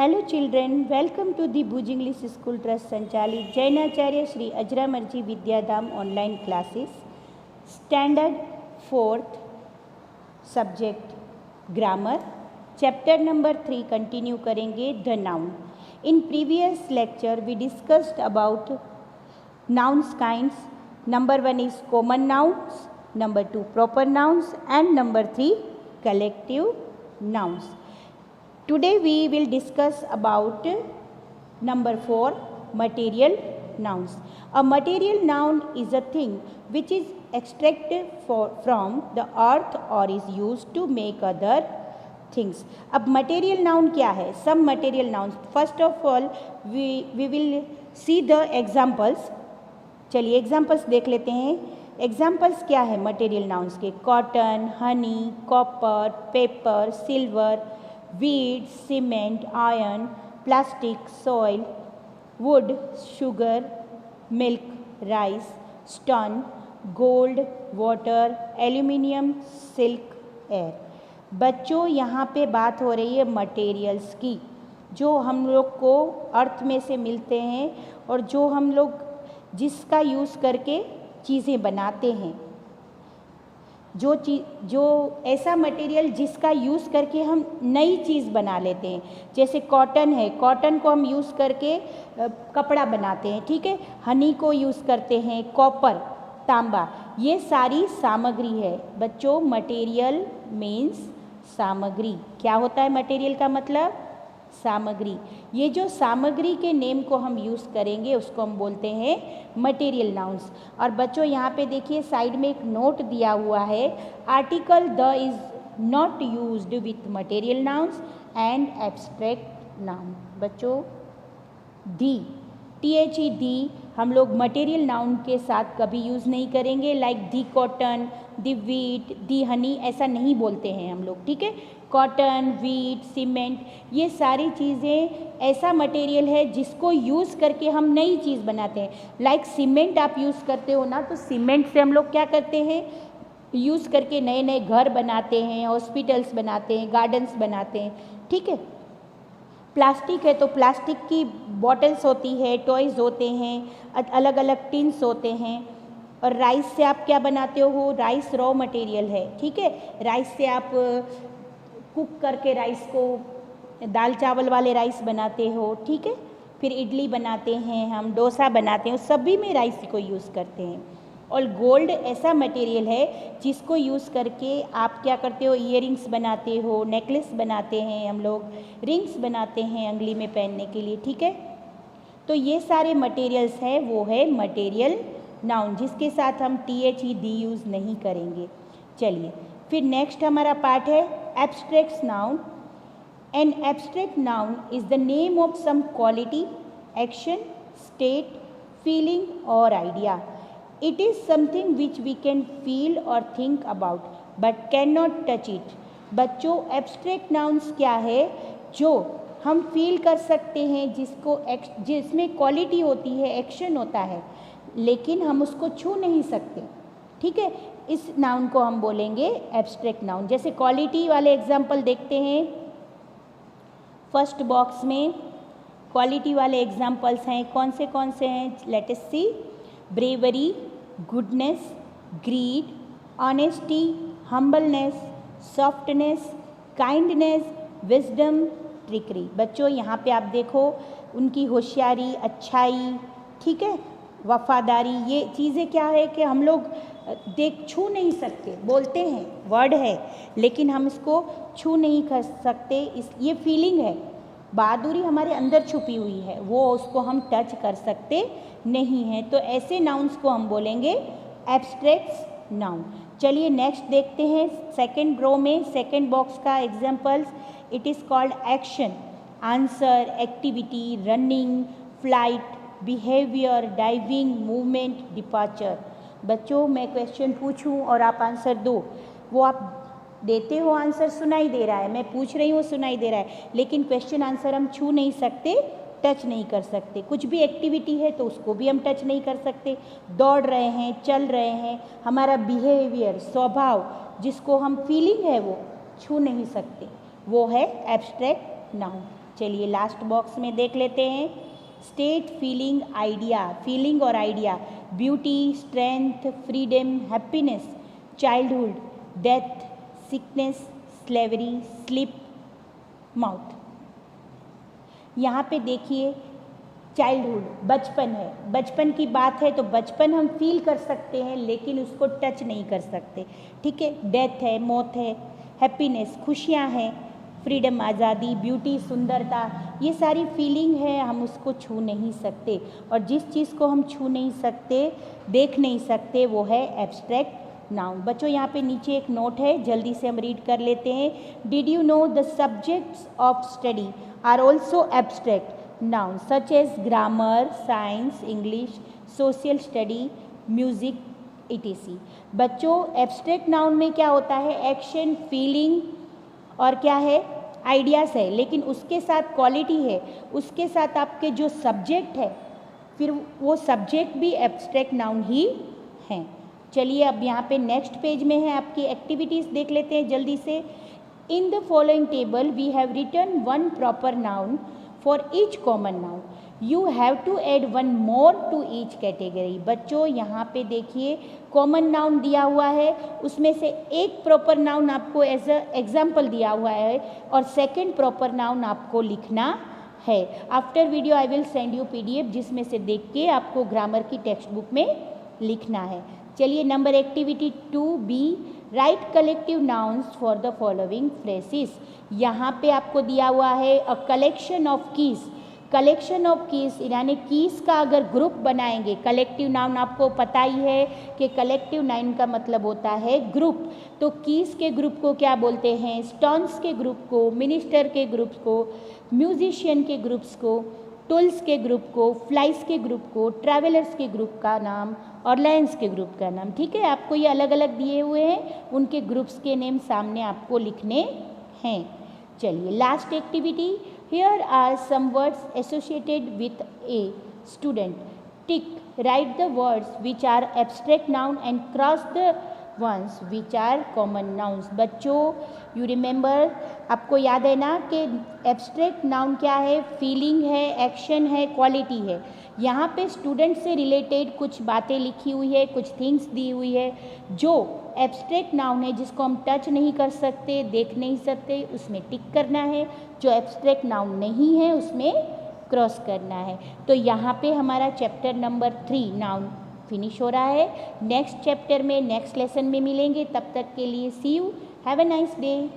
Hello children, welcome to the Bhuj English School Trust संचालित जैनाचार्य Shri Ajramarji Vidyadham online classes standard 4th subject grammar chapter number 3 continue करेंगे the noun. In previous lecture we discussed about nouns kinds. Number 1 is common nouns, number 2 proper nouns and number 3 collective nouns. Today we will discuss about number 4 material nouns. A material noun is a thing which is extracted from the earth or is used to make other things. अब material noun क्या है? Some material nouns. First of all we will see the examples. चलिए examples देख लेते हैं। Examples क्या है material nouns के? Cotton, Honey, copper, paper, silver, wheat, cement, iron, plastic, soil, would, sugar, milk, rice, stone, gold, water, aluminium, silk, air. बच्चों यहाँ पे बात हो रही है मटेरियल्स की, जो हम लोग को अर्थ में से मिलते हैं और जो हम लोग जिसका यूज़ करके चीज़ें बनाते हैं। जो ऐसा मटेरियल जिसका यूज़ करके हम नई चीज़ बना लेते हैं, जैसे कॉटन है, कॉटन को हम यूज़ करके कपड़ा बनाते हैं, ठीक है। हनी को यूज़ करते हैं, कॉपर, तांबा, ये सारी सामग्री है। बच्चों मटेरियल मीन्स सामग्री। क्या होता है मटेरियल का मतलब? सामग्री। ये जो सामग्री के नेम को हम यूज़ करेंगे उसको हम बोलते हैं मटेरियल नाउन्स। और बच्चों यहाँ पे देखिए साइड में एक नोट दिया हुआ है, article the is not used with material nouns and abstract noun. बच्चों दी, THE दी हम लोग मटेरियल नाउन के साथ कभी यूज़ नहीं करेंगे। Like the cotton, the wheat, the honey, ऐसा नहीं बोलते हैं हम लोग, ठीक है। कॉटन, वीट, सीमेंट, ये सारी चीज़ें ऐसा मटेरियल है जिसको यूज़ करके हम नई चीज़ बनाते हैं। लाइक सीमेंट आप यूज़ करते हो ना, तो सीमेंट से हम लोग क्या करते हैं? यूज़ करके नए नए घर बनाते हैं, हॉस्पिटल्स बनाते हैं, गार्डन्स बनाते हैं, ठीक है। प्लास्टिक है तो प्लास्टिक की बॉटल्स होती है, टॉयज़ होते हैं, अलग अलग टिन्स होते हैं। और राइस से आप क्या बनाते हो? राइस रॉ मटेरियल है, ठीक है। राइस से आप कुक करके राइस को दाल चावल वाले राइस बनाते हो, ठीक है। फिर इडली बनाते हैं, हम डोसा बनाते हैं, सभी में राइस को यूज़ करते हैं। और गोल्ड ऐसा मटेरियल है जिसको यूज़ करके आप क्या करते हो? ईयरिंग्स बनाते हो, नेकलेस बनाते हैं, हम लोग रिंग्स बनाते हैं अंगली में पहनने के लिए, ठीक है। तो ये सारे मटेरियल्स हैं, वो है मटेरियल नाउन, जिसके साथ हम THE दी यूज़ नहीं करेंगे। चलिए फिर नेक्स्ट हमारा पार्ट है abstract noun. An abstract noun is the name of some quality, action, state, feeling और idea. It is something which we can feel or think about but cannot touch it. बच्चों abstract nouns क्या है? जो हम feel कर सकते हैं, जिसमें क्वालिटी होती है, एक्शन होता है, लेकिन हम उसको छू नहीं सकते, ठीक है। इस नाउन को हम बोलेंगे एब्स्ट्रैक्ट नाउन। जैसे क्वालिटी वाले एग्जाम्पल देखते हैं फर्स्ट बॉक्स में। क्वालिटी वाले एग्जाम्पल्स हैं, कौन से हैं? लेट अस सी। bravery, goodness, greed, honesty, humbleness, softness, kindness, wisdom, trickery। बच्चों यहाँ पे आप देखो उनकी होशियारी, अच्छाई, ठीक है, वफादारी, ये चीज़ें क्या है कि हम लोग छू नहीं सकते। बोलते हैं, वर्ड है, लेकिन हम इसको छू नहीं कर सकते। ये फीलिंग है, बहादुरी हमारे अंदर छुपी हुई है, वो उसको हम टच कर सकते नहीं है। तो ऐसे नाउन्स को हम बोलेंगे एब्स्ट्रैक्ट नाउन। चलिए नेक्स्ट देखते हैं सेकंड रो में, सेकंड बॉक्स का examples. It is called action, answer, activity, running, flight, behaviour, diving, movement, departure. बच्चों मैं क्वेश्चन पूछूं और आप आंसर दो, वो आप देते हो आंसर, सुनाई दे रहा है, मैं पूछ रही हूँ सुनाई दे रहा है, लेकिन क्वेश्चन आंसर हम छू नहीं सकते, टच नहीं कर सकते। कुछ भी एक्टिविटी है तो उसको भी हम टच नहीं कर सकते। दौड़ रहे हैं, चल रहे हैं, हमारा बिहेवियर, स्वभाव, जिसको हम फीलिंग है, वो छू नहीं सकते, वो है एब्स्ट्रैक्ट नाउन। चलिए लास्ट बॉक्स में देख लेते हैं। स्टेट फीलिंग आइडिया, फीलिंग और idea, beauty, strength, freedom, happiness, childhood, death, sickness, slavery, sleep, mouth. यहाँ पे देखिए चाइल्डहुड, बचपन है, बचपन की बात है तो बचपन हम फील कर सकते हैं लेकिन उसको टच नहीं कर सकते, ठीक है। डेथ है, मौत है, हैप्पीनेस, खुशियाँ हैं, फ्रीडम, आज़ादी, ब्यूटी, सुंदरता, ये सारी फीलिंग है, हम उसको छू नहीं सकते। और जिस चीज़ को हम छू नहीं सकते, देख नहीं सकते, वो है एब्स्ट्रैक्ट नाउन। बच्चों यहाँ पे नीचे एक नोट है, जल्दी से हम रीड कर लेते हैं। Did you know the subjects of study are also abstract noun such as grammar, science, English, social study, music, etc। बच्चों एब्स्ट्रैक्ट नाउन में क्या होता है, एक्शन, फीलिंग और क्या है, आइडियाज़ है, लेकिन उसके साथ क्वालिटी है, उसके साथ आपके जो सब्जेक्ट है, फिर वो सब्जेक्ट भी एब्स्ट्रैक्ट नाउन ही हैं। चलिए अब यहाँ पे नेक्स्ट पेज में है, आपकी एक्टिविटीज़ देख लेते हैं जल्दी से। In the following table we have written one proper noun for each common noun, you have to add one more to each category. बच्चों यहाँ पे देखिए कॉमन नाउन दिया हुआ है, उसमें से एक प्रॉपर नाउन आपको एज अ एग्जाम्पल दिया हुआ है और सेकंड प्रॉपर नाउन आपको लिखना है। After video I will send you PDF जिसमें से देख के आपको ग्रामर की टेक्स्ट बुक में लिखना है। चलिए number activity 2B, right collective nouns for the following phrases. यहाँ पे आपको दिया हुआ है a collection of keys, collection of keys यानी कीज का अगर ग्रुप बनाएंगे, कलेक्टिव नाउन आपको पता ही है कि कलेक्टिव नाउन का मतलब होता है ग्रुप, तो कीज के ग्रुप को क्या बोलते हैं, स्टोन्स के ग्रुप को, मिनिस्टर के ग्रुप को, म्यूजिशियन के ग्रुप्स को, टूल्स के ग्रुप को, फ्लाइज के ग्रुप को, ट्रैवलर्स के ग्रुप का नाम और लायंस के ग्रुप का नाम, ठीक है। आपको ये अलग अलग दिए हुए हैं, उनके ग्रुप्स के नेम सामने आपको लिखने हैं। चलिए last activity, here are some words associated with a student, tick, write the words which are abstract noun and cross the ones which are common nouns. बच्चों यू रिमेंबर, आपको याद है ना कि एब्स्ट्रैक्ट नाउन क्या है, फीलिंग है, action है, क्वालिटी है। यहाँ पे स्टूडेंट से रिलेटेड कुछ बातें लिखी हुई है, कुछ थिंग्स दी हुई है। जो एब्स्ट्रैक्ट नाउन है जिसको हम टच नहीं कर सकते, देख नहीं सकते, उसमें टिक करना है। जो एब्स्ट्रैक्ट नाउन नहीं है उसमें क्रॉस करना है। तो यहाँ पे हमारा चैप्टर नंबर 3 नाउन फिनिश हो रहा है। नेक्स्ट चैप्टर में नेक्स्ट लेसन में मिलेंगे, तब तक के लिए see you, have a nice day.